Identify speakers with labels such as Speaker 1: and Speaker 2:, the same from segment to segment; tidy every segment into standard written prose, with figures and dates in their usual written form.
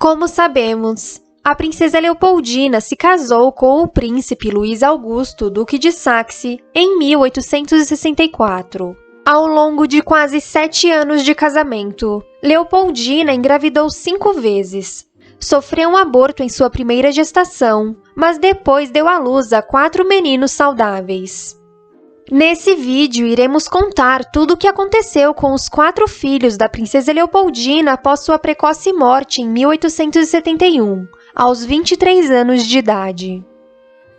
Speaker 1: Como sabemos, a princesa Leopoldina se casou com o príncipe Luís Augusto, duque de Saxe, em 1864. Ao longo de quase 7 anos de casamento, Leopoldina engravidou 5 vezes. Sofreu um aborto em sua primeira gestação, mas depois deu à luz a 4 meninos saudáveis. Nesse vídeo, iremos contar tudo o que aconteceu com os 4 filhos da princesa Leopoldina após sua precoce morte em 1871, aos 23 anos de idade.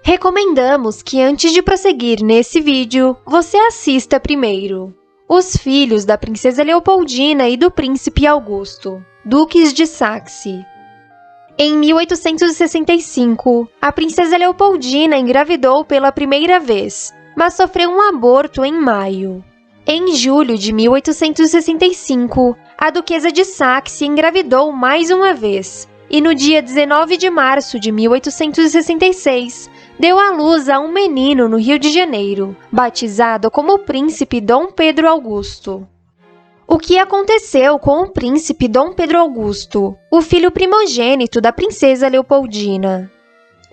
Speaker 1: Recomendamos que antes de prosseguir nesse vídeo, você assista primeiro os filhos da princesa Leopoldina e do príncipe Augusto, duques de Saxe. Em 1865, a princesa Leopoldina engravidou pela primeira vez, mas sofreu um aborto em maio. Em julho de 1865, a duquesa de Saxe engravidou mais uma vez, e no dia 19 de março de 1866, deu à luz a um menino no Rio de Janeiro, batizado como Príncipe Dom Pedro Augusto. O que aconteceu com o príncipe Dom Pedro Augusto, o filho primogênito da princesa Leopoldina?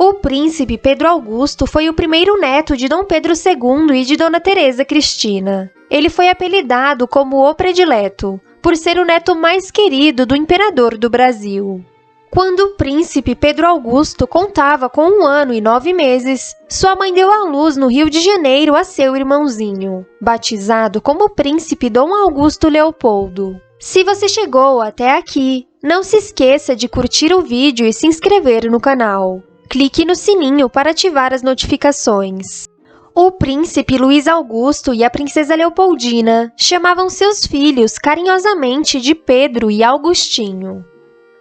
Speaker 1: O príncipe Pedro Augusto foi o primeiro neto de Dom Pedro II e de Dona Teresa Cristina. Ele foi apelidado como o Predileto, por ser o neto mais querido do imperador do Brasil. Quando o príncipe Pedro Augusto contava com 1 ano e 9 meses, sua mãe deu à luz no Rio de Janeiro a seu irmãozinho, batizado como Príncipe Dom Augusto Leopoldo. Se você chegou até aqui, não se esqueça de curtir o vídeo e se inscrever no canal. Clique no sininho para ativar as notificações. O príncipe Luís Augusto e a princesa Leopoldina chamavam seus filhos carinhosamente de Pedro e Augustinho.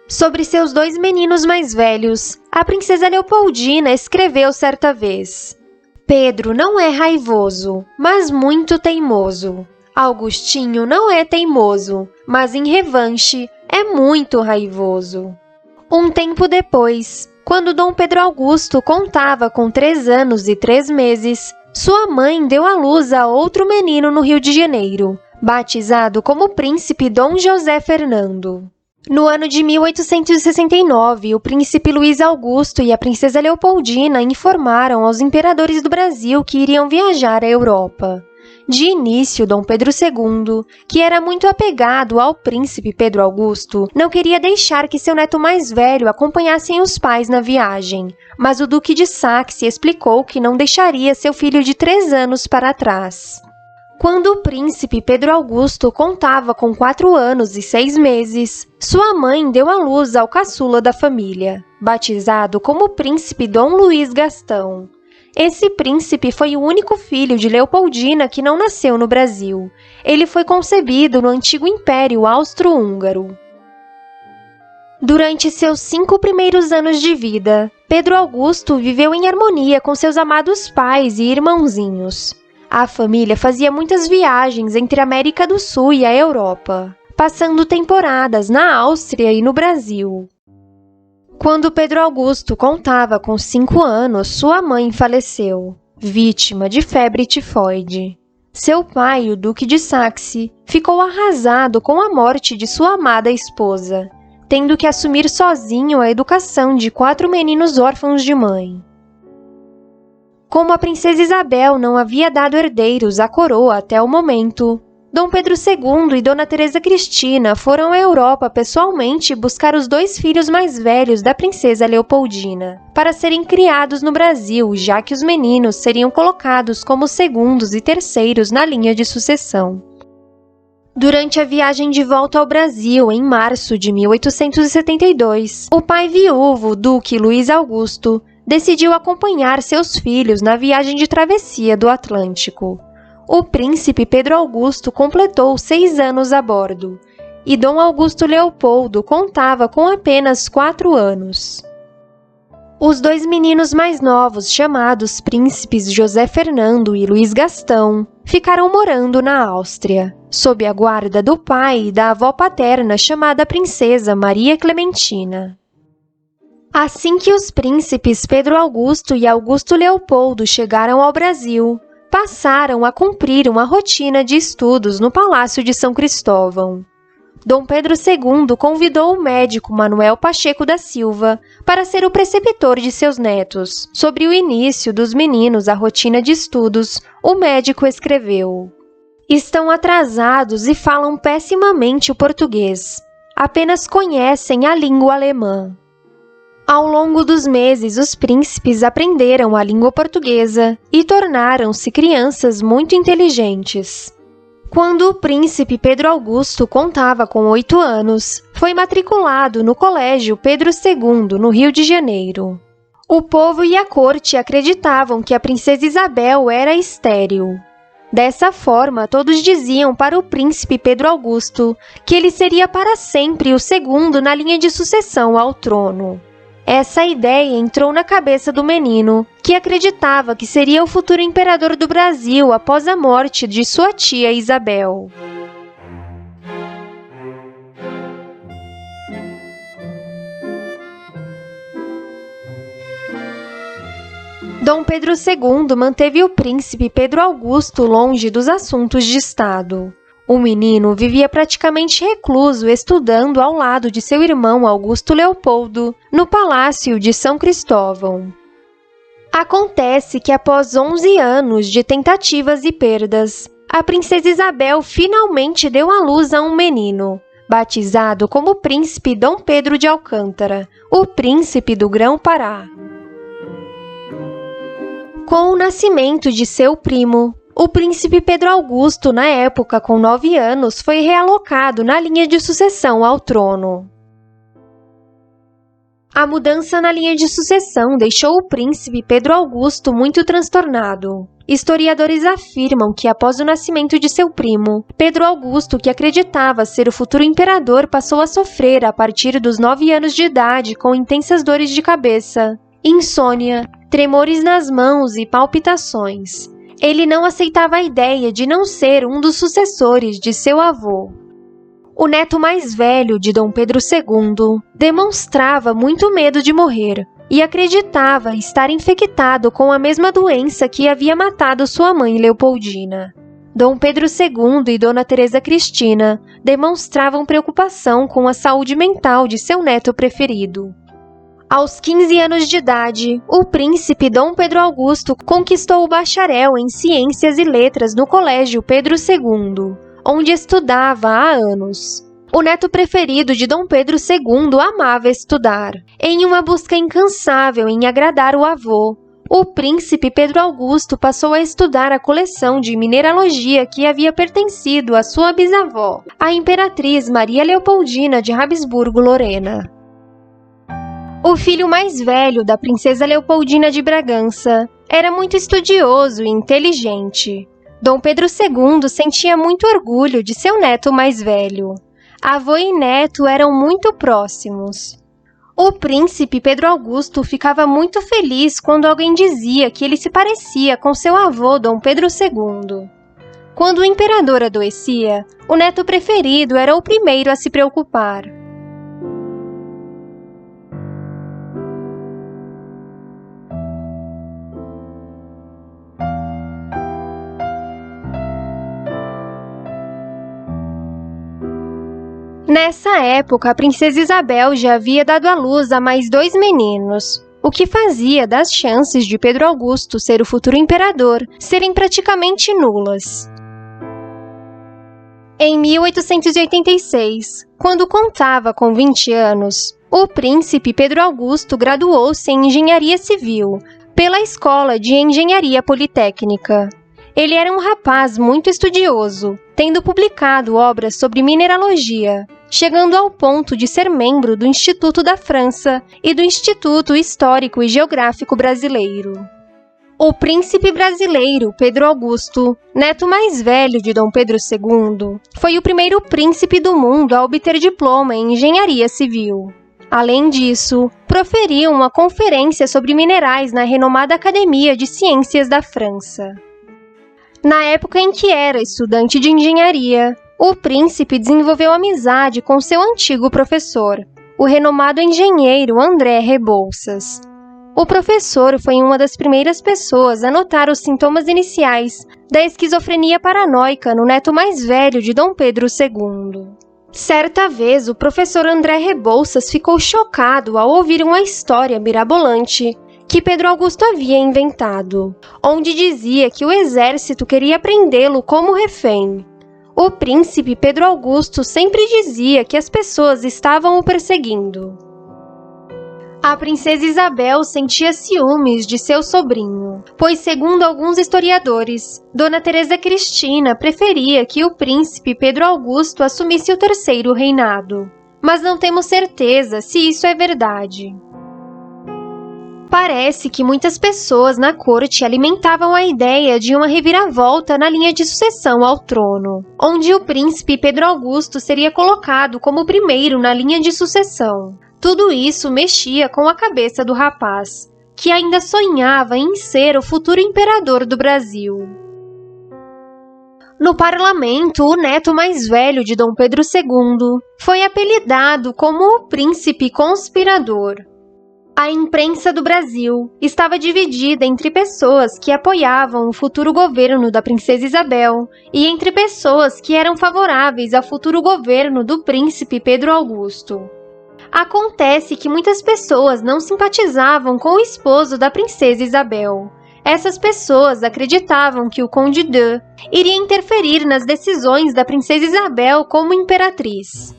Speaker 1: Sobre seus 2 meninos mais velhos, a princesa Leopoldina escreveu certa vez: Pedro não é raivoso, mas muito teimoso. Augustinho não é teimoso, mas em revanche é muito raivoso. Um tempo depois, quando Dom Pedro Augusto contava com 3 anos e 3 meses, sua mãe deu à luz a outro menino no Rio de Janeiro, batizado como Príncipe Dom José Fernando. No ano de 1869, o príncipe Luís Augusto e a princesa Leopoldina informaram aos imperadores do Brasil que iriam viajar à Europa. De início, Dom Pedro II, que era muito apegado ao príncipe Pedro Augusto, não queria deixar que seu neto mais velho acompanhasse os pais na viagem, mas o duque de Saxe explicou que não deixaria seu filho de 3 anos para trás. Quando o príncipe Pedro Augusto contava com 4 anos e 6 meses, sua mãe deu à luz ao caçula da família, batizado como Príncipe Dom Luís Gastão. Esse príncipe foi o único filho de Leopoldina que não nasceu no Brasil. Ele foi concebido no antigo Império Austro-Húngaro. Durante seus 5 primeiros anos de vida, Pedro Augusto viveu em harmonia com seus amados pais e irmãozinhos. A família fazia muitas viagens entre a América do Sul e a Europa, passando temporadas na Áustria e no Brasil. Quando Pedro Augusto contava com 5 anos, sua mãe faleceu, vítima de febre tifoide. Seu pai, o Duque de Saxe, ficou arrasado com a morte de sua amada esposa, tendo que assumir sozinho a educação de 4 meninos órfãos de mãe. Como a princesa Isabel não havia dado herdeiros à coroa até o momento, Dom Pedro II e Dona Teresa Cristina foram à Europa pessoalmente buscar os 2 filhos mais velhos da princesa Leopoldina, para serem criados no Brasil, já que os meninos seriam colocados como segundos e terceiros na linha de sucessão. Durante a viagem de volta ao Brasil, em março de 1872, o pai viúvo, Duque Luís Augusto, decidiu acompanhar seus filhos na viagem de travessia do Atlântico. O príncipe Pedro Augusto completou 6 anos a bordo, e Dom Augusto Leopoldo contava com apenas 4 anos. Os 2 meninos mais novos, chamados príncipes José Fernando e Luís Gastão, ficaram morando na Áustria, sob a guarda do pai e da avó paterna chamada princesa Maria Clementina. Assim que os príncipes Pedro Augusto e Augusto Leopoldo chegaram ao Brasil, passaram a cumprir uma rotina de estudos no Palácio de São Cristóvão. Dom Pedro II convidou o médico Manuel Pacheco da Silva para ser o preceptor de seus netos. Sobre o início dos meninos à rotina de estudos, o médico escreveu: "Estão atrasados e falam pessimamente o português. Apenas conhecem a língua alemã." Ao longo dos meses, os príncipes aprenderam a língua portuguesa e tornaram-se crianças muito inteligentes. Quando o príncipe Pedro Augusto contava com 8 anos, foi matriculado no Colégio Pedro II, no Rio de Janeiro. O povo e a corte acreditavam que a princesa Isabel era estéril. Dessa forma, todos diziam para o príncipe Pedro Augusto que ele seria para sempre o segundo na linha de sucessão ao trono. Essa ideia entrou na cabeça do menino, que acreditava que seria o futuro imperador do Brasil após a morte de sua tia Isabel. Dom Pedro II manteve o príncipe Pedro Augusto longe dos assuntos de Estado. O menino vivia praticamente recluso, estudando ao lado de seu irmão Augusto Leopoldo, no Palácio de São Cristóvão. Acontece que após 11 anos de tentativas e perdas, a princesa Isabel finalmente deu à luz a um menino, batizado como Príncipe Dom Pedro de Alcântara, o Príncipe do Grão-Pará. Com o nascimento de seu primo, o príncipe Pedro Augusto, na época com 9 anos, foi realocado na linha de sucessão ao trono. A mudança na linha de sucessão deixou o príncipe Pedro Augusto muito transtornado. Historiadores afirmam que após o nascimento de seu primo, Pedro Augusto, que acreditava ser o futuro imperador, passou a sofrer a partir dos 9 anos de idade com intensas dores de cabeça, insônia, tremores nas mãos e palpitações. Ele não aceitava a ideia de não ser um dos sucessores de seu avô. O neto mais velho de Dom Pedro II demonstrava muito medo de morrer e acreditava estar infectado com a mesma doença que havia matado sua mãe Leopoldina. Dom Pedro II e Dona Teresa Cristina demonstravam preocupação com a saúde mental de seu neto preferido. Aos 15 anos de idade, o príncipe Dom Pedro Augusto conquistou o bacharel em Ciências e Letras no Colégio Pedro II, onde estudava há anos. O neto preferido de Dom Pedro II amava estudar. Em uma busca incansável em agradar o avô, o príncipe Pedro Augusto passou a estudar a coleção de mineralogia que havia pertencido à sua bisavó, a imperatriz Maria Leopoldina de Habsburgo-Lorena. O filho mais velho da princesa Leopoldina de Bragança era muito estudioso e inteligente. Dom Pedro II sentia muito orgulho de seu neto mais velho. Avô e neto eram muito próximos. O príncipe Pedro Augusto ficava muito feliz quando alguém dizia que ele se parecia com seu avô Dom Pedro II. Quando o imperador adoecia, o neto preferido era o primeiro a se preocupar. Nessa época, a princesa Isabel já havia dado à luz a mais 2 meninos, o que fazia das chances de Pedro Augusto ser o futuro imperador serem praticamente nulas. Em 1886, quando contava com 20 anos, o príncipe Pedro Augusto graduou-se em Engenharia Civil pela Escola de Engenharia Politécnica. Ele era um rapaz muito estudioso, tendo publicado obras sobre mineralogia, chegando ao ponto de ser membro do Instituto da França e do Instituto Histórico e Geográfico Brasileiro. O príncipe brasileiro Pedro Augusto, neto mais velho de Dom Pedro II, foi o primeiro príncipe do mundo a obter diploma em engenharia civil. Além disso, proferiu uma conferência sobre minerais na renomada Academia de Ciências da França. Na época em que era estudante de engenharia, o príncipe desenvolveu amizade com seu antigo professor, o renomado engenheiro André Rebouças. O professor foi uma das primeiras pessoas a notar os sintomas iniciais da esquizofrenia paranoica no neto mais velho de Dom Pedro II. Certa vez, o professor André Rebouças ficou chocado ao ouvir uma história mirabolante que Pedro Augusto havia inventado, onde dizia que o exército queria prendê-lo como refém. O príncipe Pedro Augusto sempre dizia que as pessoas estavam o perseguindo. A princesa Isabel sentia ciúmes de seu sobrinho, pois, segundo alguns historiadores, Dona Teresa Cristina preferia que o príncipe Pedro Augusto assumisse o terceiro reinado. Mas não temos certeza se isso é verdade. Parece que muitas pessoas na corte alimentavam a ideia de uma reviravolta na linha de sucessão ao trono, onde o príncipe Pedro Augusto seria colocado como o primeiro na linha de sucessão. Tudo isso mexia com a cabeça do rapaz, que ainda sonhava em ser o futuro imperador do Brasil. No parlamento, o neto mais velho de Dom Pedro II foi apelidado como o príncipe conspirador. A imprensa do Brasil estava dividida entre pessoas que apoiavam o futuro governo da princesa Isabel e entre pessoas que eram favoráveis ao futuro governo do príncipe Pedro Augusto. Acontece que muitas pessoas não simpatizavam com o esposo da princesa Isabel. Essas pessoas acreditavam que o Conde de iria interferir nas decisões da princesa Isabel como imperatriz.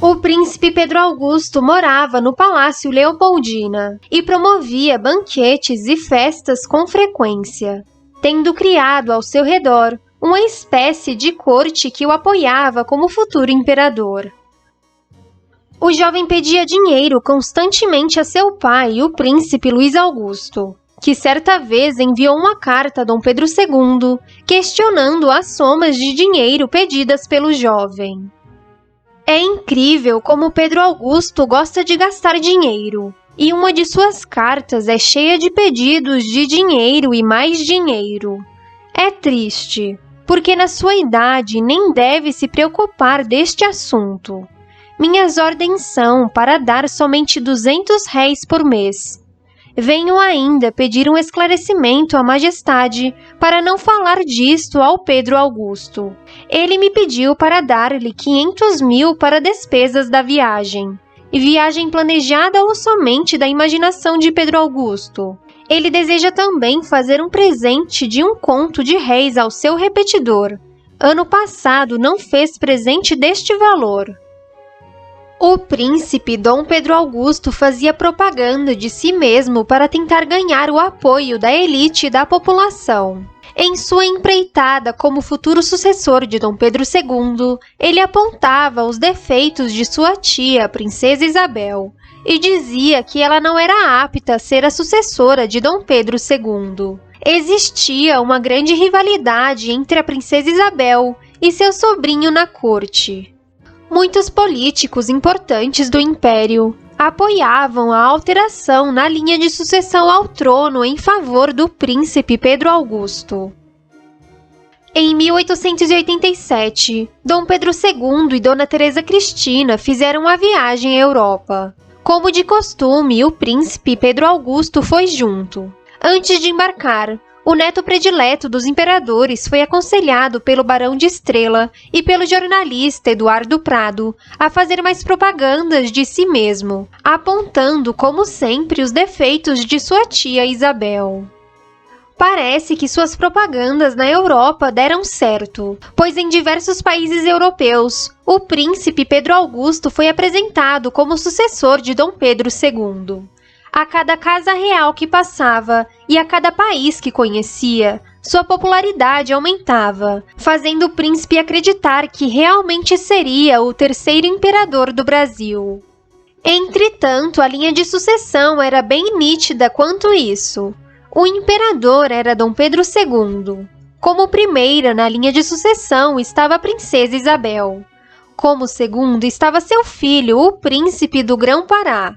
Speaker 1: O príncipe Pedro Augusto morava no Palácio Leopoldina e promovia banquetes e festas com frequência, tendo criado ao seu redor uma espécie de corte que o apoiava como futuro imperador. O jovem pedia dinheiro constantemente a seu pai, o príncipe Luís Augusto, que certa vez enviou uma carta a Dom Pedro II questionando as somas de dinheiro pedidas pelo jovem. É incrível como Pedro Augusto gosta de gastar dinheiro, e uma de suas cartas é cheia de pedidos de dinheiro e mais dinheiro. É triste, porque na sua idade nem deve se preocupar deste assunto. Minhas ordens são para dar somente 200 réis por mês. Venho ainda pedir um esclarecimento à majestade para não falar disto ao Pedro Augusto. Ele me pediu para dar-lhe 500 mil para despesas da viagem. Viagem planejada ou somente da imaginação de Pedro Augusto? Ele deseja também fazer um presente de um conto de réis ao seu repetidor. Ano passado não fez presente deste valor. O príncipe Dom Pedro Augusto fazia propaganda de si mesmo para tentar ganhar o apoio da elite da população. Em sua empreitada como futuro sucessor de Dom Pedro II, ele apontava os defeitos de sua tia, a princesa Isabel, e dizia que ela não era apta a ser a sucessora de Dom Pedro II. Existia uma grande rivalidade entre a princesa Isabel e seu sobrinho na corte. Muitos políticos importantes do Império apoiavam a alteração na linha de sucessão ao trono em favor do príncipe Pedro Augusto. Em 1887, Dom Pedro II e Dona Teresa Cristina fizeram uma viagem à Europa. Como de costume, o príncipe Pedro Augusto foi junto. Antes de embarcar, o neto predileto dos imperadores foi aconselhado pelo Barão de Estrela e pelo jornalista Eduardo Prado a fazer mais propagandas de si mesmo, apontando, como sempre, os defeitos de sua tia Isabel. Parece que suas propagandas na Europa deram certo, pois em diversos países europeus, o príncipe Pedro Augusto foi apresentado como sucessor de Dom Pedro II. A cada casa real que passava e a cada país que conhecia, sua popularidade aumentava, fazendo o príncipe acreditar que realmente seria o terceiro imperador do Brasil. Entretanto, a linha de sucessão era bem nítida quanto isso. O imperador era Dom Pedro II. Como primeira na linha de sucessão estava a princesa Isabel. Como segundo estava seu filho, o príncipe do Grão-Pará.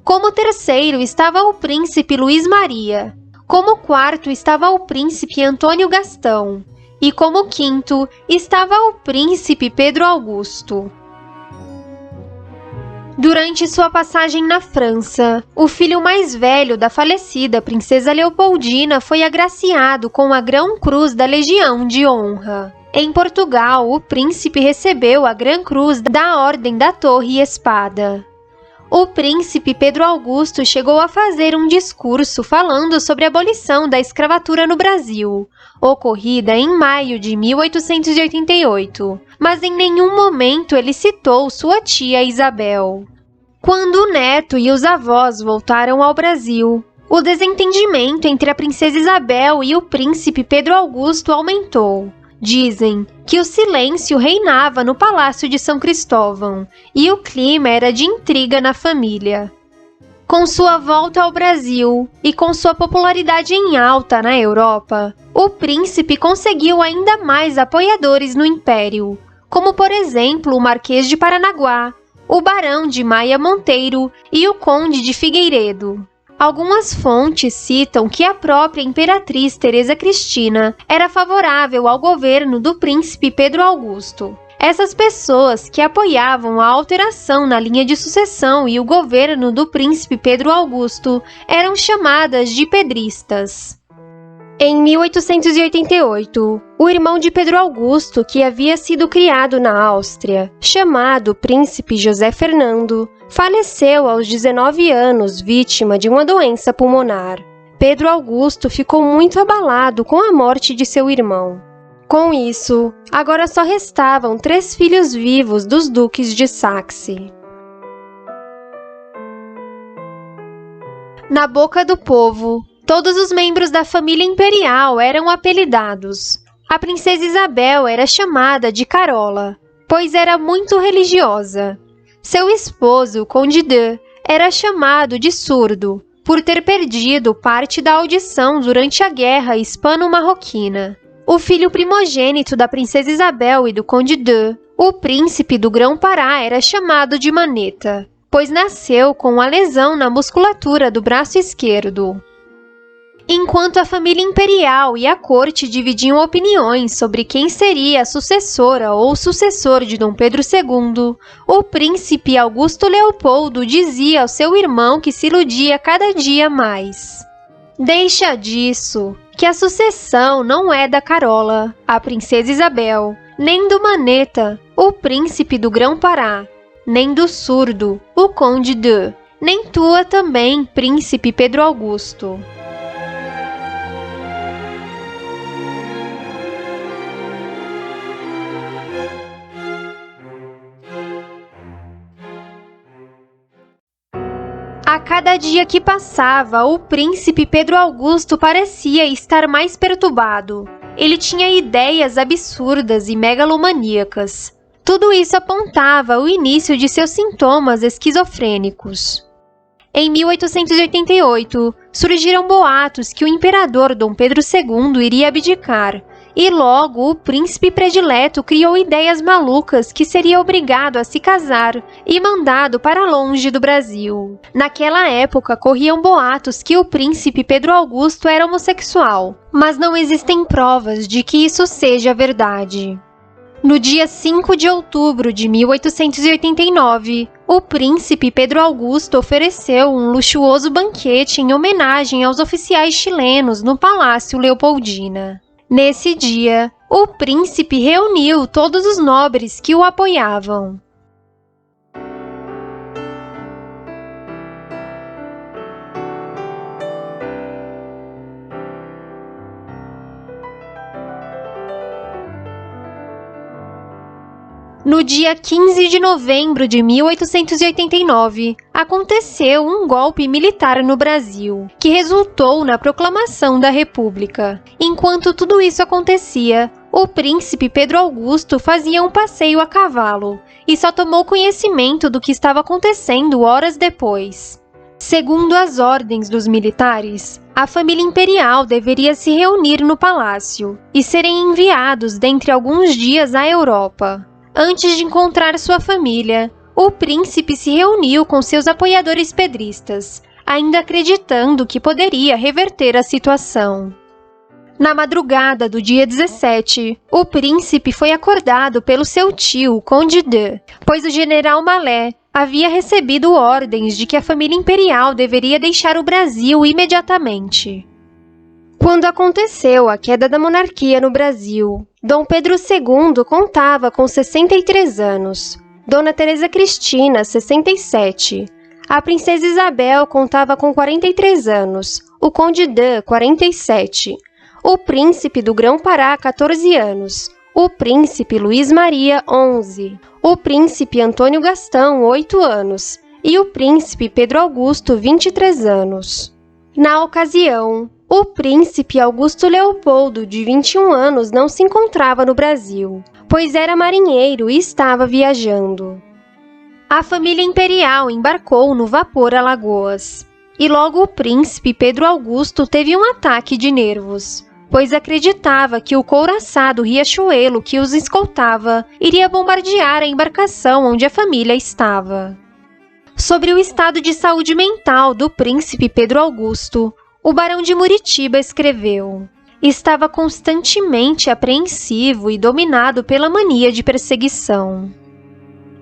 Speaker 1: Como terceiro estava o príncipe Luís Maria. Como quarto estava o príncipe Antônio Gastão. E como quinto estava o príncipe Pedro Augusto. Durante sua passagem na França, o filho mais velho da falecida princesa Leopoldina foi agraciado com a Grão-Cruz da Legião de Honra. Em Portugal, o príncipe recebeu a Gran Cruz da Ordem da Torre e Espada. O príncipe Pedro Augusto chegou a fazer um discurso falando sobre a abolição da escravatura no Brasil, ocorrida em maio de 1888, mas em nenhum momento ele citou sua tia Isabel. Quando o neto e os avós voltaram ao Brasil, o desentendimento entre a princesa Isabel e o príncipe Pedro Augusto aumentou. Dizem que o silêncio reinava no Palácio de São Cristóvão e o clima era de intriga na família. Com sua volta ao Brasil e com sua popularidade em alta na Europa, o príncipe conseguiu ainda mais apoiadores no império, como por exemplo o Marquês de Paranaguá, o Barão de Maia Monteiro e o Conde de Figueiredo. Algumas fontes citam que a própria imperatriz Teresa Cristina era favorável ao governo do príncipe Pedro Augusto. Essas pessoas que apoiavam a alteração na linha de sucessão e o governo do príncipe Pedro Augusto eram chamadas de pedristas. Em 1888, o irmão de Pedro Augusto, que havia sido criado na Áustria, chamado Príncipe José Fernando, faleceu aos 19 anos vítima de uma doença pulmonar. Pedro Augusto ficou muito abalado com a morte de seu irmão. Com isso, agora só restavam 3 filhos vivos dos duques de Saxe. Na boca do povo, todos os membros da família imperial eram apelidados. A princesa Isabel era chamada de Carola, pois era muito religiosa. Seu esposo, o Conde de, era chamado de Surdo, por ter perdido parte da audição durante a Guerra Hispano-Marroquina. O filho primogênito da princesa Isabel e do Conde de, o príncipe do Grão-Pará, era chamado de Maneta, pois nasceu com uma lesão na musculatura do braço esquerdo. Enquanto a família imperial e a corte dividiam opiniões sobre quem seria a sucessora ou sucessor de Dom Pedro II, o príncipe Augusto Leopoldo dizia ao seu irmão que se iludia cada dia mais. Deixa disso, que a sucessão não é da Carola, a princesa Isabel, nem do Maneta, o príncipe do Grão-Pará, nem do Surdo, o Conde de, nem tua também, príncipe Pedro Augusto. A cada dia que passava, o príncipe Pedro Augusto parecia estar mais perturbado. Ele tinha ideias absurdas e megalomaníacas. Tudo isso apontava o início de seus sintomas esquizofrênicos. Em 1888, surgiram boatos que o imperador Dom Pedro II iria abdicar, e logo o príncipe predileto criou ideias malucas que seria obrigado a se casar e mandado para longe do Brasil. Naquela época, corriam boatos que o príncipe Pedro Augusto era homossexual, mas não existem provas de que isso seja verdade. No dia 5 de outubro de 1889, o príncipe Pedro Augusto ofereceu um luxuoso banquete em homenagem aos oficiais chilenos no Palácio Leopoldina. Nesse dia, o príncipe reuniu todos os nobres que o apoiavam. No dia 15 de novembro de 1889, aconteceu um golpe militar no Brasil, que resultou na proclamação da República. Enquanto tudo isso acontecia, o príncipe Pedro Augusto fazia um passeio a cavalo e só tomou conhecimento do que estava acontecendo horas depois. Segundo as ordens dos militares, a família imperial deveria se reunir no palácio e serem enviados dentre alguns dias à Europa. Antes de encontrar sua família, o príncipe se reuniu com seus apoiadores pedristas, ainda acreditando que poderia reverter a situação. Na madrugada do dia 17, o príncipe foi acordado pelo seu tio, o Conde de, pois o general Mallet havia recebido ordens de que a família imperial deveria deixar o Brasil imediatamente. Quando aconteceu a queda da monarquia no Brasil, Dom Pedro II contava com 63 anos, Dona Teresa Cristina, 67, a Princesa Isabel contava com 43 anos, o Conde Dan, 47, o Príncipe do Grão-Pará, 14 anos, o Príncipe Luís Maria, 11, o Príncipe Antônio Gastão, 8 anos, e o Príncipe Pedro Augusto, 23 anos. Na ocasião, o Príncipe Augusto Leopoldo, de 21 anos, não se encontrava no Brasil, pois era marinheiro e estava viajando. A família imperial embarcou no vapor Alagoas, e logo o Príncipe Pedro Augusto teve um ataque de nervos, pois acreditava que o couraçado Riachuelo que os escoltava iria bombardear a embarcação onde a família estava. Sobre o estado de saúde mental do Príncipe Pedro Augusto, o Barão de Muritiba escreveu: estava constantemente apreensivo e dominado pela mania de perseguição.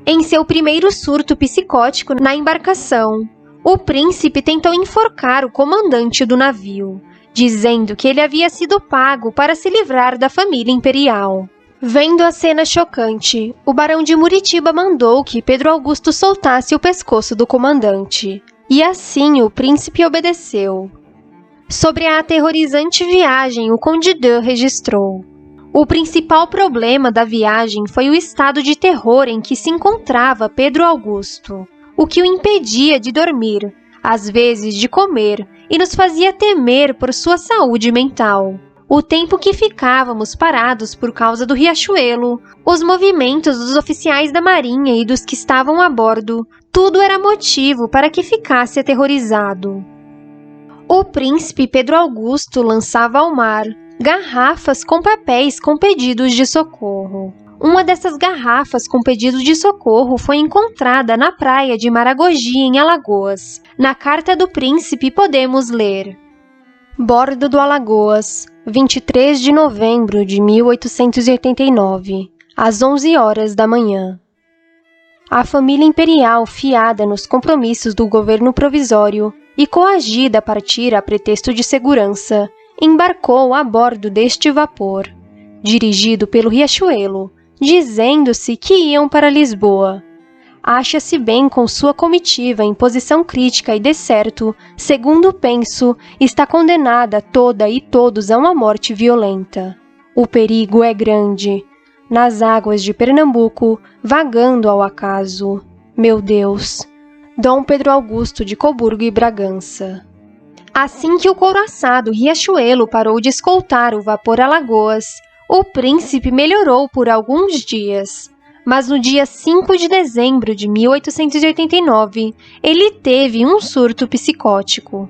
Speaker 1: Em seu primeiro surto psicótico na embarcação, o príncipe tentou enforcar o comandante do navio, dizendo que ele havia sido pago para se livrar da família imperial. Vendo a cena chocante, o Barão de Muritiba mandou que Pedro Augusto soltasse o pescoço do comandante, e assim o príncipe obedeceu. Sobre a aterrorizante viagem, o Conde Dan registrou: o principal problema da viagem foi o estado de terror em que se encontrava Pedro Augusto, o que o impedia de dormir, às vezes de comer, e nos fazia temer por sua saúde mental. O tempo que ficávamos parados por causa do Riachuelo, os movimentos dos oficiais da marinha e dos que estavam a bordo, tudo era motivo para que ficasse aterrorizado. O príncipe Pedro Augusto lançava ao mar garrafas com papéis com pedidos de socorro. Uma dessas garrafas com pedido de socorro foi encontrada na praia de Maragogi, em Alagoas. Na carta do príncipe podemos ler: Bordo do Alagoas, 23 de novembro de 1889, às 11 horas da manhã. A família imperial, fiada nos compromissos do governo provisório e coagida a partir a pretexto de segurança, embarcou a bordo deste vapor, dirigido pelo Riachuelo, dizendo-se que iam para Lisboa. Acha-se bem com sua comitiva em posição crítica e, de certo, segundo penso, está condenada toda e todos a uma morte violenta. O perigo é grande. Nas águas de Pernambuco, vagando ao acaso. Meu Deus! Dom Pedro Augusto de Coburgo e Bragança. Assim que o couraçado Riachuelo parou de escoltar o vapor Alagoas, o príncipe melhorou por alguns dias. Mas no dia 5 de dezembro de 1889, ele teve um surto psicótico.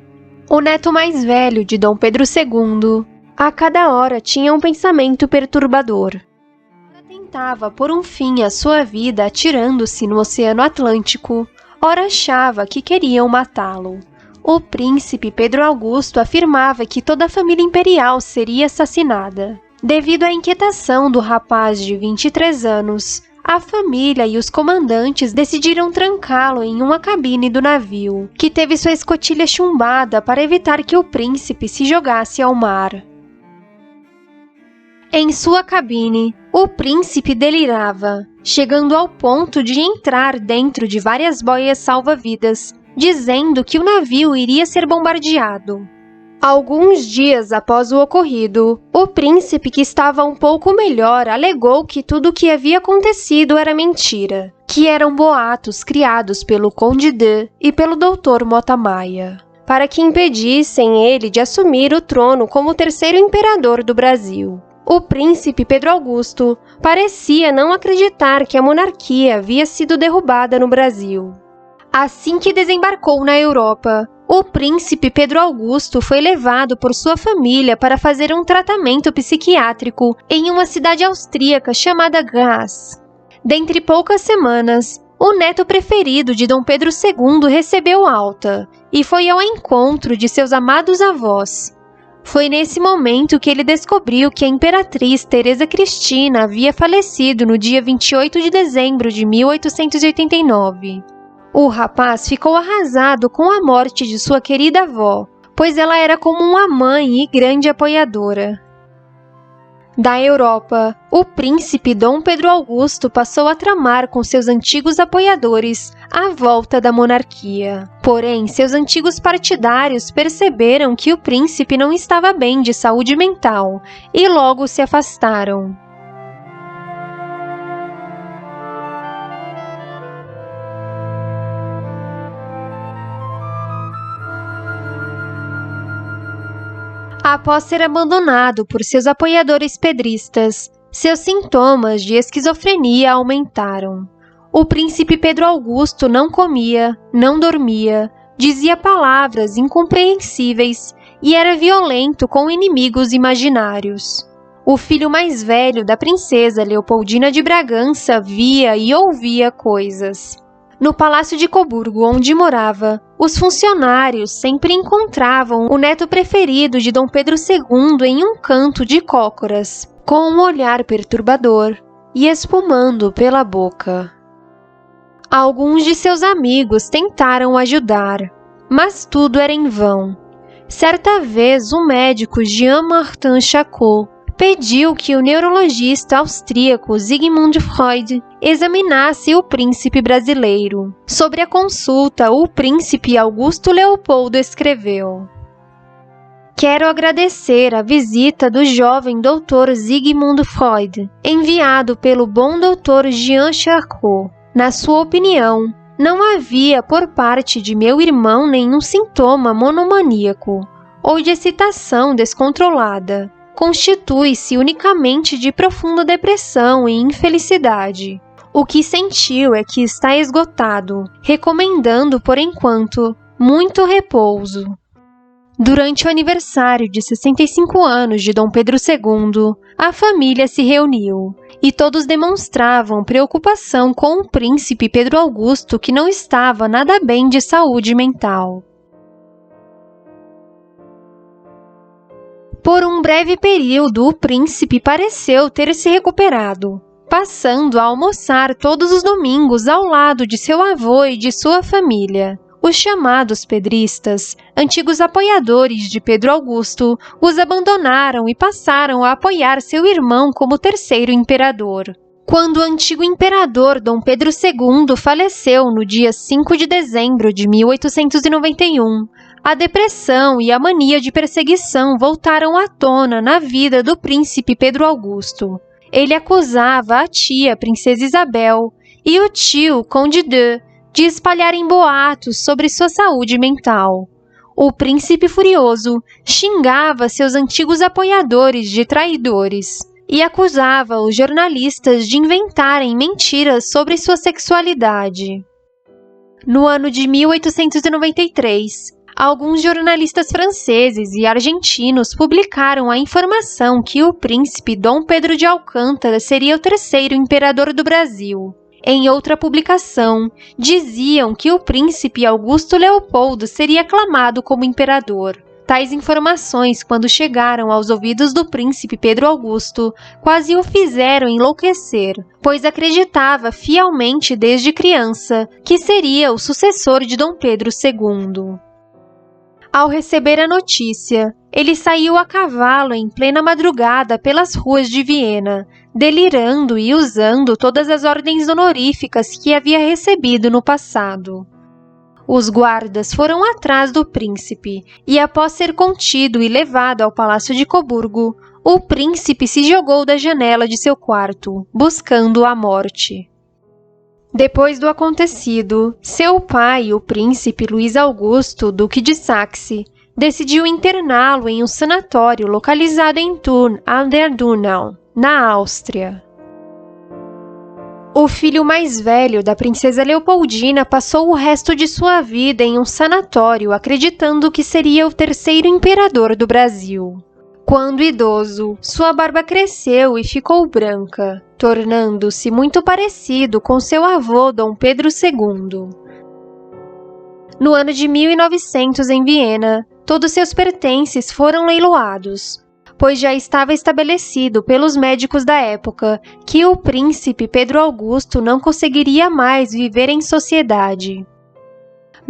Speaker 1: O neto mais velho de Dom Pedro II, a cada hora tinha um pensamento perturbador. Ora tentava pôr um fim à sua vida atirando-se no Oceano Atlântico, ora achava que queriam matá-lo. O príncipe Pedro Augusto afirmava que toda a família imperial seria assassinada. Devido à inquietação do rapaz de 23 anos, a família e os comandantes decidiram trancá-lo em uma cabine do navio, que teve sua escotilha chumbada para evitar que o príncipe se jogasse ao mar. Em sua cabine, o príncipe delirava, chegando ao ponto de entrar dentro de várias boias salva-vidas, dizendo que o navio iria ser bombardeado. Alguns dias após o ocorrido, o príncipe, que estava um pouco melhor, alegou que tudo o que havia acontecido era mentira, que eram boatos criados pelo Conde Dan e pelo Dr. Mota Maia, para que impedissem ele de assumir o trono como o terceiro imperador do Brasil. O príncipe Pedro Augusto parecia não acreditar que a monarquia havia sido derrubada no Brasil. Assim que desembarcou na Europa, o príncipe Pedro Augusto foi levado por sua família para fazer um tratamento psiquiátrico em uma cidade austríaca chamada Graz. Dentre poucas semanas, o neto preferido de Dom Pedro II recebeu alta e foi ao encontro de seus amados avós. Foi nesse momento que ele descobriu que a imperatriz Teresa Cristina havia falecido no dia 28 de dezembro de 1889. O rapaz ficou arrasado com a morte de sua querida avó, pois ela era como uma mãe e grande apoiadora. Da Europa, o príncipe Dom Pedro Augusto passou a tramar com seus antigos apoiadores a volta da monarquia. Porém, seus antigos partidários perceberam que o príncipe não estava bem de saúde mental e logo se afastaram. Após ser abandonado por seus apoiadores pedristas, seus sintomas de esquizofrenia aumentaram. O príncipe Pedro Augusto não comia, não dormia, dizia palavras incompreensíveis e era violento com inimigos imaginários. O filho mais velho da princesa Leopoldina de Bragança via e ouvia coisas. No Palácio de Coburgo, onde morava, os funcionários sempre encontravam o neto preferido de Dom Pedro II em um canto de cócoras, com um olhar perturbador e espumando pela boca. Alguns de seus amigos tentaram ajudar, mas tudo era em vão. Certa vez, o médico Jean-Martin Charcot pediu que o neurologista austríaco Sigmund Freud examinasse o príncipe brasileiro. Sobre a consulta, o príncipe Augusto Leopoldo escreveu: "Quero agradecer a visita do jovem Dr. Sigmund Freud, enviado pelo bom Dr. Jean Charcot. Na sua opinião, não havia por parte de meu irmão nenhum sintoma monomaníaco ou de excitação descontrolada. Constitui-se unicamente de profunda depressão e infelicidade. O que sentiu é que está esgotado, recomendando, por enquanto, muito repouso." Durante o aniversário de 65 anos de Dom Pedro II, a família se reuniu, e todos demonstravam preocupação com o príncipe Pedro Augusto, que não estava nada bem de saúde mental. Por um breve período, o príncipe pareceu ter se recuperado, passando a almoçar todos os domingos ao lado de seu avô e de sua família. Os chamados pedristas, antigos apoiadores de Pedro Augusto, os abandonaram e passaram a apoiar seu irmão como terceiro imperador. Quando o antigo imperador Dom Pedro II faleceu no dia 5 de dezembro de 1891, a depressão e a mania de perseguição voltaram à tona na vida do príncipe Pedro Augusto. Ele acusava a tia Princesa Isabel e o tio Conde de espalharem boatos sobre sua saúde mental. O príncipe furioso xingava seus antigos apoiadores de traidores e acusava os jornalistas de inventarem mentiras sobre sua sexualidade. No ano de 1893, alguns jornalistas franceses e argentinos publicaram a informação que o príncipe Dom Pedro de Alcântara seria o terceiro imperador do Brasil. Em outra publicação, diziam que o príncipe Augusto Leopoldo seria aclamado como imperador. Tais informações, quando chegaram aos ouvidos do príncipe Pedro Augusto, quase o fizeram enlouquecer, pois acreditava fielmente desde criança que seria o sucessor de Dom Pedro II. Ao receber a notícia, ele saiu a cavalo em plena madrugada pelas ruas de Viena, delirando e usando todas as ordens honoríficas que havia recebido no passado. Os guardas foram atrás do príncipe e, após ser contido e levado ao Palácio de Coburgo, o príncipe se jogou da janela de seu quarto, buscando a morte. Depois do acontecido, seu pai, o príncipe Luís Augusto, duque de Saxe, decidiu interná-lo em um sanatório localizado em Thurn an der Donau, na Áustria. O filho mais velho da princesa Leopoldina passou o resto de sua vida em um sanatório, acreditando que seria o terceiro imperador do Brasil. Quando idoso, sua barba cresceu e ficou branca, tornando-se muito parecido com seu avô Dom Pedro II. No ano de 1900, em Viena, todos seus pertences foram leiloados, pois já estava estabelecido pelos médicos da época que o príncipe Pedro Augusto não conseguiria mais viver em sociedade.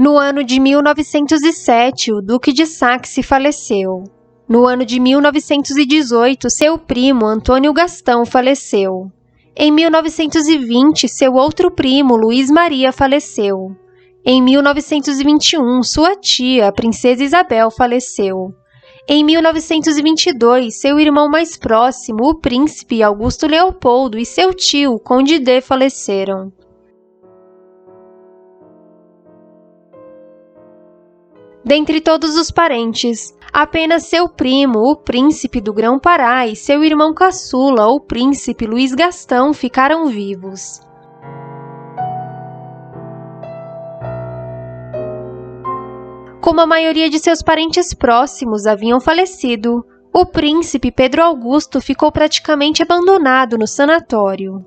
Speaker 1: No ano de 1907, o Duque de Saxe faleceu. No ano de 1918, seu primo Antônio Gastão faleceu. Em 1920, seu outro primo Luiz Maria faleceu. Em 1921, sua tia, a princesa Isabel, faleceu. Em 1922, seu irmão mais próximo, o príncipe Augusto Leopoldo, e seu tio, o Conde D, faleceram. Dentre todos os parentes, apenas seu primo, o príncipe do Grão-Pará, e seu irmão caçula, o príncipe Luiz Gastão, ficaram vivos. Como a maioria de seus parentes próximos haviam falecido, o príncipe Pedro Augusto ficou praticamente abandonado no sanatório.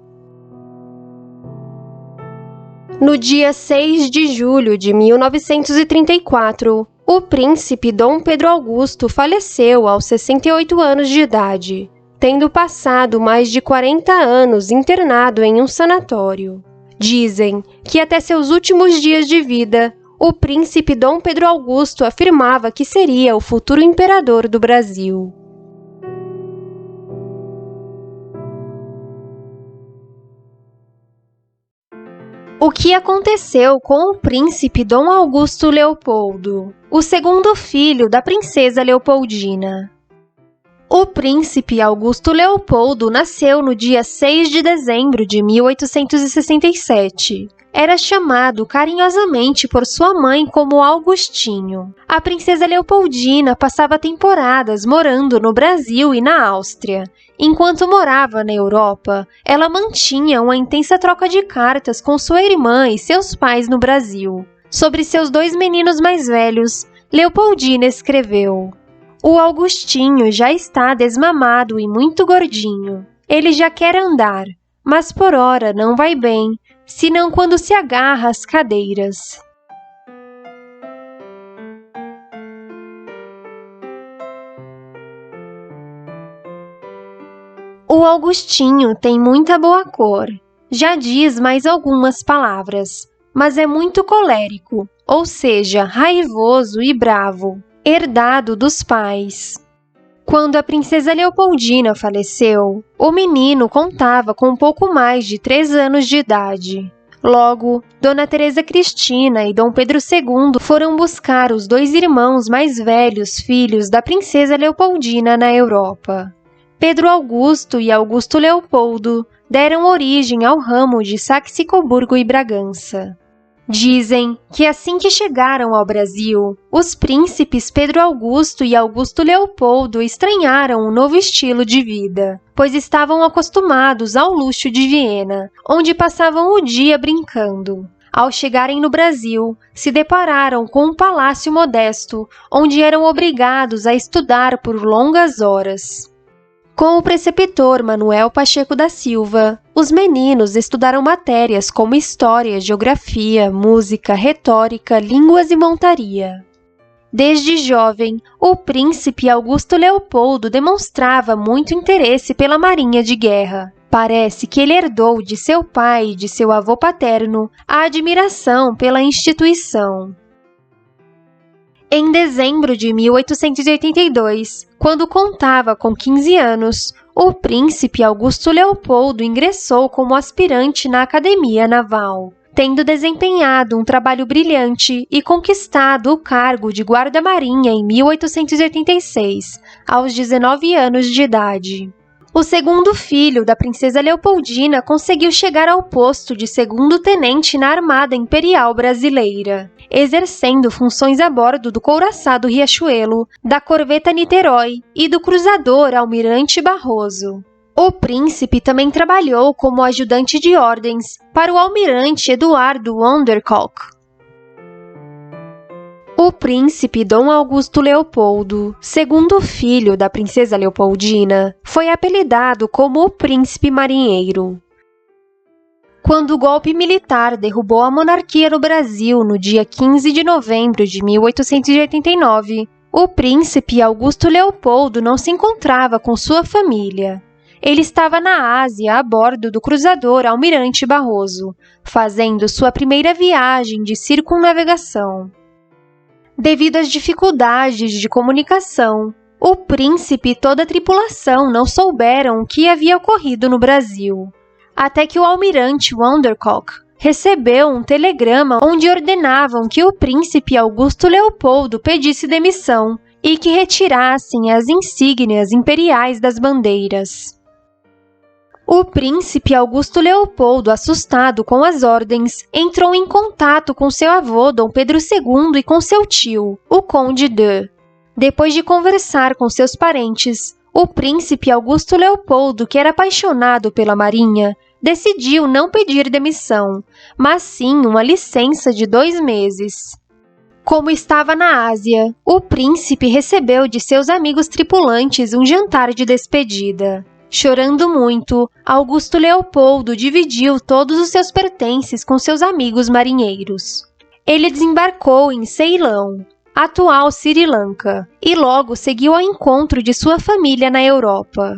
Speaker 1: No dia 6 de julho de 1934, o príncipe Dom Pedro Augusto faleceu aos 68 anos de idade, tendo passado mais de 40 anos internado em um sanatório. Dizem que até seus últimos dias de vida, o príncipe Dom Pedro Augusto afirmava que seria o futuro imperador do Brasil. O que aconteceu com o príncipe Dom Augusto Leopoldo, o segundo filho da princesa Leopoldina? O príncipe Augusto Leopoldo nasceu no dia 6 de dezembro de 1867. Era chamado carinhosamente por sua mãe como Augustinho. A princesa Leopoldina passava temporadas morando no Brasil e na Áustria. Enquanto morava na Europa, ela mantinha uma intensa troca de cartas com sua irmã e seus pais no Brasil. Sobre seus dois meninos mais velhos, Leopoldina escreveu: "O Augustinho já está desmamado e muito gordinho. Ele já quer andar, mas por ora não vai bem, senão quando se agarra às cadeiras." O Augustinho tem muita boa cor, já diz mais algumas palavras, mas é muito colérico, ou seja, raivoso e bravo, herdado dos pais. Quando a princesa Leopoldina faleceu, o menino contava com pouco mais de 3 anos de idade. Logo, Dona Teresa Cristina e Dom Pedro II foram buscar os dois irmãos mais velhos filhos da princesa Leopoldina na Europa. Pedro Augusto e Augusto Leopoldo deram origem ao ramo de Saxe-Coburgo e Bragança. Dizem que assim que chegaram ao Brasil, os príncipes Pedro Augusto e Augusto Leopoldo estranharam um novo estilo de vida, pois estavam acostumados ao luxo de Viena, onde passavam o dia brincando. Ao chegarem no Brasil, se depararam com um palácio modesto, onde eram obrigados a estudar por longas horas. Com o preceptor Manuel Pacheco da Silva, os meninos estudaram matérias como história, geografia, música, retórica, línguas e montaria. Desde jovem, o príncipe Augusto Leopoldo demonstrava muito interesse pela marinha de guerra. Parece que ele herdou de seu pai e de seu avô paterno a admiração pela instituição. Em dezembro de 1882, quando contava com 15 anos, o príncipe Augusto Leopoldo ingressou como aspirante na Academia Naval, tendo desempenhado um trabalho brilhante e conquistado o cargo de guarda-marinha em 1886, aos 19 anos de idade. O segundo filho da princesa Leopoldina conseguiu chegar ao posto de segundo-tenente na Armada Imperial Brasileira, exercendo funções a bordo do couraçado Riachuelo, da corveta Niterói e do cruzador Almirante Barroso. O príncipe também trabalhou como ajudante de ordens para o almirante Eduardo von der Kolk. O príncipe Dom Augusto Leopoldo, segundo filho da princesa Leopoldina, foi apelidado como o Príncipe Marinheiro. Quando o golpe militar derrubou a monarquia no Brasil no dia 15 de novembro de 1889, o príncipe Augusto Leopoldo não se encontrava com sua família. ele estava na Ásia a bordo do cruzador Almirante Barroso, fazendo sua primeira viagem de circunnavegação. Devido às dificuldades de comunicação, o príncipe e toda a tripulação não souberam o que havia ocorrido no Brasil, até que o almirante Wondercock recebeu um telegrama onde ordenavam que o príncipe Augusto Leopoldo pedisse demissão e que retirassem as insígnias imperiais das bandeiras. O príncipe Augusto Leopoldo, assustado com as ordens, entrou em contato com seu avô Dom Pedro II e com seu tio, o Conde de. Depois de conversar com seus parentes, o príncipe Augusto Leopoldo, que era apaixonado pela marinha, decidiu não pedir demissão, mas sim uma licença de 2 meses. Como estava na Ásia, o príncipe recebeu de seus amigos tripulantes um jantar de despedida. Chorando muito, Augusto Leopoldo dividiu todos os seus pertences com seus amigos marinheiros. Ele desembarcou em Ceilão, atual Sri Lanka, e logo seguiu ao encontro de sua família na Europa.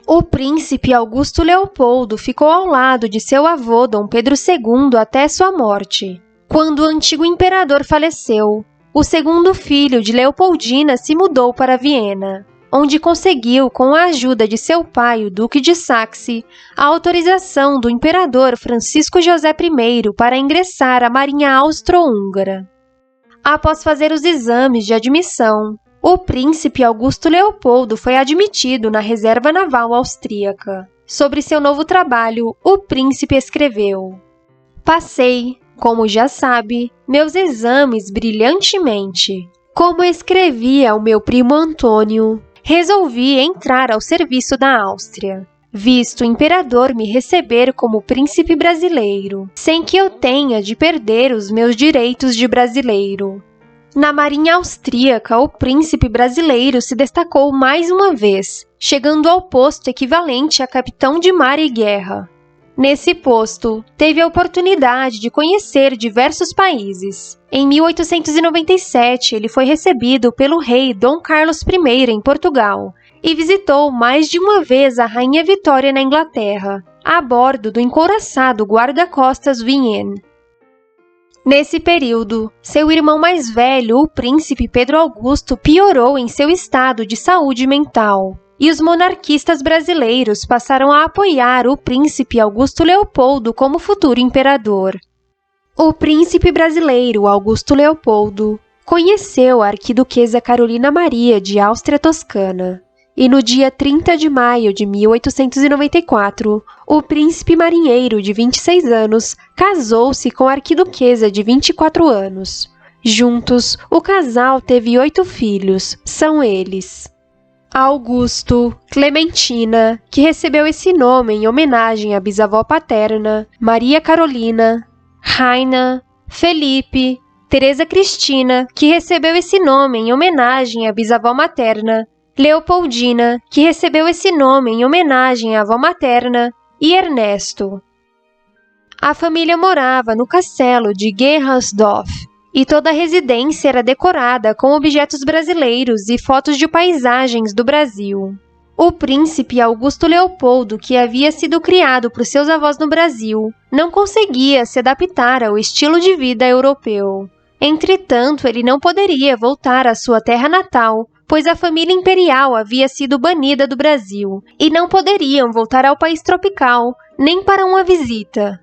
Speaker 1: O príncipe Augusto Leopoldo ficou ao lado de seu avô Dom Pedro II até sua morte. Quando o antigo imperador faleceu, o segundo filho de Leopoldina se mudou para Viena, onde conseguiu, com a ajuda de seu pai, o Duque de Saxe, a autorização do imperador Francisco José I para ingressar à Marinha Austro-Húngara. Após fazer os exames de admissão, o príncipe Augusto Leopoldo foi admitido na Reserva Naval Austríaca. Sobre seu novo trabalho, o príncipe escreveu: "Passei, como já sabe, meus exames brilhantemente. Como escrevi ao meu primo Antônio, resolvi entrar ao serviço da Áustria, visto o imperador me receber como príncipe brasileiro, sem que eu tenha de perder os meus direitos de brasileiro." Na Marinha Austríaca, o príncipe brasileiro se destacou mais uma vez, chegando ao posto equivalente a capitão de mar e guerra. Nesse posto, teve a oportunidade de conhecer diversos países. Em 1897, ele foi recebido pelo rei Dom Carlos I em Portugal e visitou mais de uma vez a Rainha Vitória na Inglaterra, a bordo do encouraçado guarda-costas Vienne. Nesse período, seu irmão mais velho, o príncipe Pedro Augusto, piorou em seu estado de saúde mental, e os monarquistas brasileiros passaram a apoiar o príncipe Augusto Leopoldo como futuro imperador. O príncipe brasileiro Augusto Leopoldo conheceu a arquiduquesa Carolina Maria de Áustria-Toscana, e no dia 30 de maio de 1894, o príncipe marinheiro de 26 anos casou-se com a arquiduquesa de 24 anos. Juntos, o casal teve 8 filhos, são eles: Augusto, Clementina, que recebeu esse nome em homenagem à bisavó paterna, Maria Carolina, Raina, Felipe, Teresa Cristina, que recebeu esse nome em homenagem à bisavó materna, Leopoldina, que recebeu esse nome em homenagem à avó materna, e Ernesto. A família morava no castelo de Gerasdorf, e toda a residência era decorada com objetos brasileiros e fotos de paisagens do Brasil. O príncipe Augusto Leopoldo, que havia sido criado por seus avós no Brasil, não conseguia se adaptar ao estilo de vida europeu. Entretanto, ele não poderia voltar à sua terra natal, pois a família imperial havia sido banida do Brasil, e não poderiam voltar ao país tropical, nem para uma visita.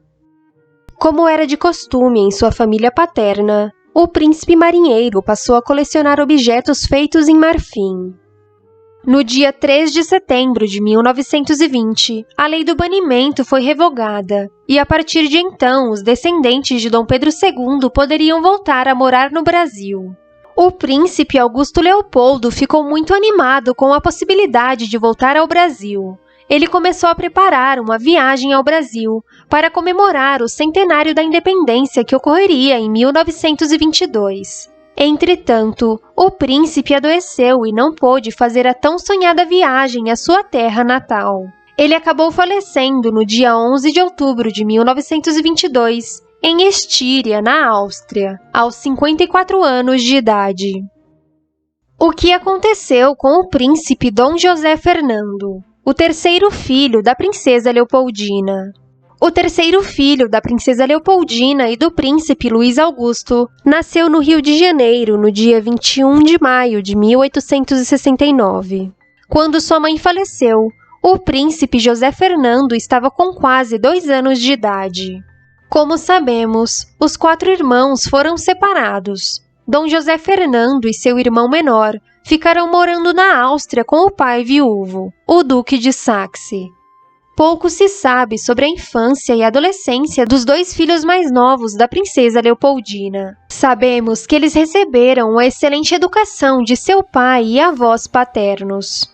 Speaker 1: Como era de costume em sua família paterna, o príncipe marinheiro passou a colecionar objetos feitos em marfim. No dia 3 de setembro de 1920, a lei do banimento foi revogada, e a partir de então os descendentes de Dom Pedro II poderiam voltar a morar no Brasil. O príncipe Augusto Leopoldo ficou muito animado com a possibilidade de voltar ao Brasil. Ele começou a preparar uma viagem ao Brasil para comemorar o centenário da independência que ocorreria em 1922. Entretanto, o príncipe adoeceu e não pôde fazer a tão sonhada viagem à sua terra natal. Ele acabou falecendo no dia 11 de outubro de 1922, em Estíria, na Áustria, aos 54 anos de idade. O que aconteceu com o príncipe Dom José Fernando? o terceiro filho da princesa Leopoldina. O terceiro filho da princesa Leopoldina e do príncipe Luís Augusto nasceu no Rio de Janeiro no dia 21 de maio de 1869. Quando sua mãe faleceu, o príncipe José Fernando estava com quase 2 anos de idade. Como sabemos, os 4 irmãos foram separados. Dom José Fernando e seu irmão menor ficaram morando na Áustria com o pai viúvo, o Duque de Saxe. Pouco se sabe sobre a infância e adolescência dos 2 filhos mais novos da princesa Leopoldina. Sabemos que eles receberam a excelente educação de seu pai e avós paternos.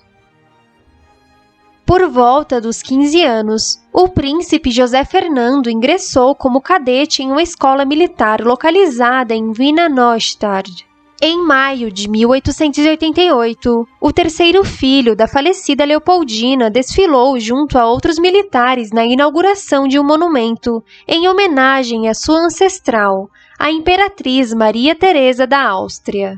Speaker 1: Por volta dos 15 anos, o príncipe José Fernando ingressou como cadete em uma escola militar localizada em Wiener Neustadt. Em maio de 1888, o terceiro filho da falecida Leopoldina desfilou junto a outros militares na inauguração de um monumento em homenagem à sua ancestral, a Imperatriz Maria Teresa da Áustria.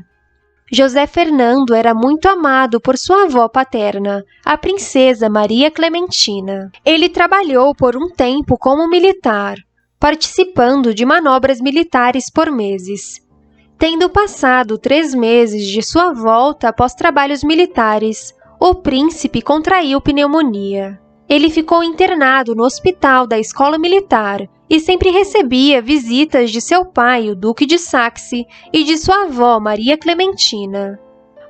Speaker 1: José Fernando era muito amado por sua avó paterna, a princesa Maria Clementina. Ele trabalhou por um tempo como militar, participando de manobras militares por meses. Tendo passado 3 meses de sua volta após trabalhos militares, o príncipe contraiu pneumonia. Ele ficou internado no hospital da escola militar e sempre recebia visitas de seu pai, o Duque de Saxe, e de sua avó, Maria Clementina.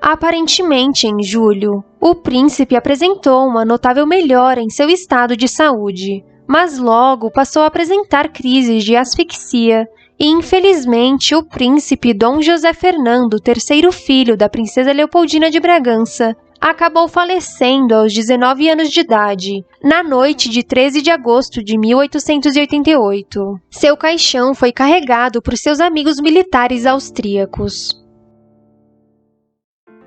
Speaker 1: Aparentemente, em julho, o príncipe apresentou uma notável melhora em seu estado de saúde, mas logo passou a apresentar crises de asfixia e, infelizmente, o príncipe Dom José Fernando, terceiro filho da princesa Leopoldina de Bragança, acabou falecendo aos 19 anos de idade, na noite de 13 de agosto de 1888. Seu caixão foi carregado por seus amigos militares austríacos.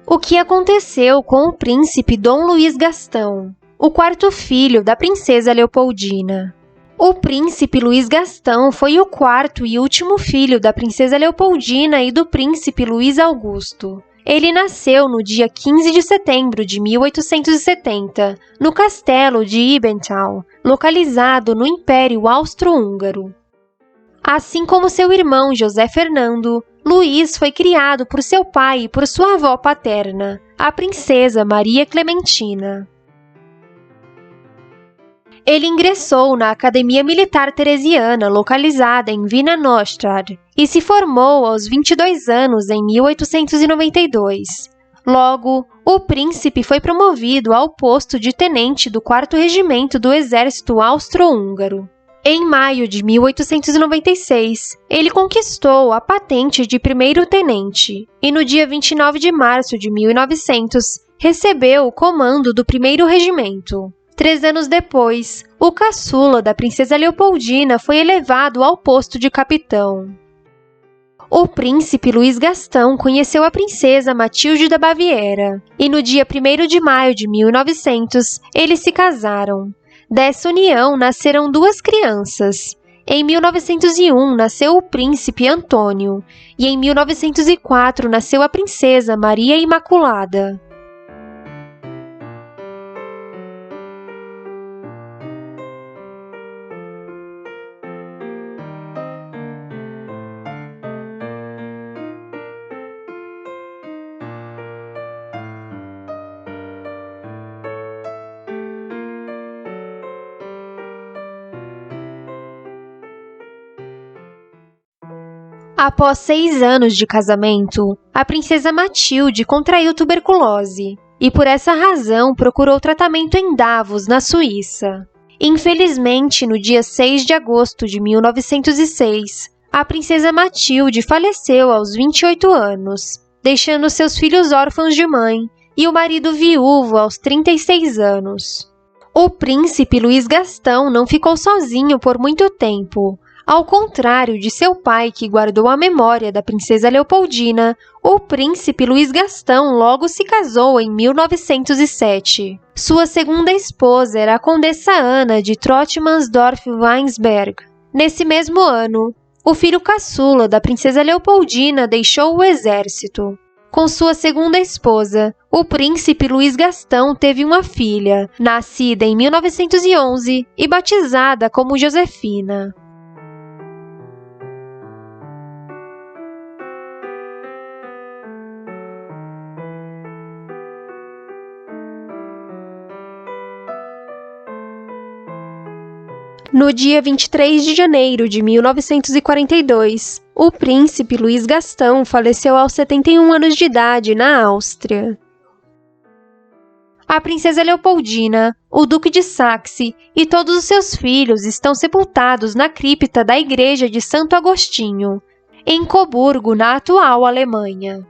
Speaker 1: O que aconteceu com o príncipe Dom Luís Gastão, o quarto filho da princesa Leopoldina? O príncipe Luís Gastão foi o quarto e último filho da princesa Leopoldina e do príncipe Luís Augusto. Ele nasceu no dia 15 de setembro de 1870, no castelo de Ibental, localizado no Império Austro-Húngaro. Assim como seu irmão José Fernando, Luís foi criado por seu pai e por sua avó paterna, a princesa Maria Clementina. Ele ingressou na Academia Militar Teresiana, localizada em Wiener Neustadt, e se formou aos 22 anos em 1892. Logo, o príncipe foi promovido ao posto de tenente do 4º Regimento do Exército Austro-Húngaro. Em maio de 1896, ele conquistou a patente de primeiro-tenente e no dia 29 de março de 1900 recebeu o comando do 1º Regimento. 3 anos depois, o caçula da princesa Leopoldina foi elevado ao posto de capitão. O príncipe Luís Gastão conheceu a princesa Matilde da Baviera, e no dia 1º de maio de 1900, eles se casaram. Dessa união nasceram 2 crianças. Em 1901, nasceu o príncipe Antônio, e em 1904 nasceu a princesa Maria Imaculada. Após 6 anos de casamento, a princesa Matilde contraiu tuberculose e, por essa razão, procurou tratamento em Davos, na Suíça. Infelizmente, no dia 6 de agosto de 1906, a princesa Matilde faleceu aos 28 anos, deixando seus filhos órfãos de mãe e o marido viúvo aos 36 anos. O príncipe Luís Gastão não ficou sozinho por muito tempo. Ao contrário de seu pai, que guardou a memória da princesa Leopoldina, o príncipe Luís Gastão logo se casou em 1907. Sua segunda esposa era a condessa Ana de Trottmannsdorff-Weinsberg. Nesse mesmo ano, o filho caçula da princesa Leopoldina deixou o exército. Com sua segunda esposa, o príncipe Luís Gastão teve uma filha, nascida em 1911 e batizada como Josefina. No dia 23 de janeiro de 1942, o príncipe Luís Gastão faleceu aos 71 anos de idade na Áustria. A princesa Leopoldina, o duque de Saxe e todos os seus filhos estão sepultados na cripta da igreja de Santo Agostinho, em Coburgo, na atual Alemanha.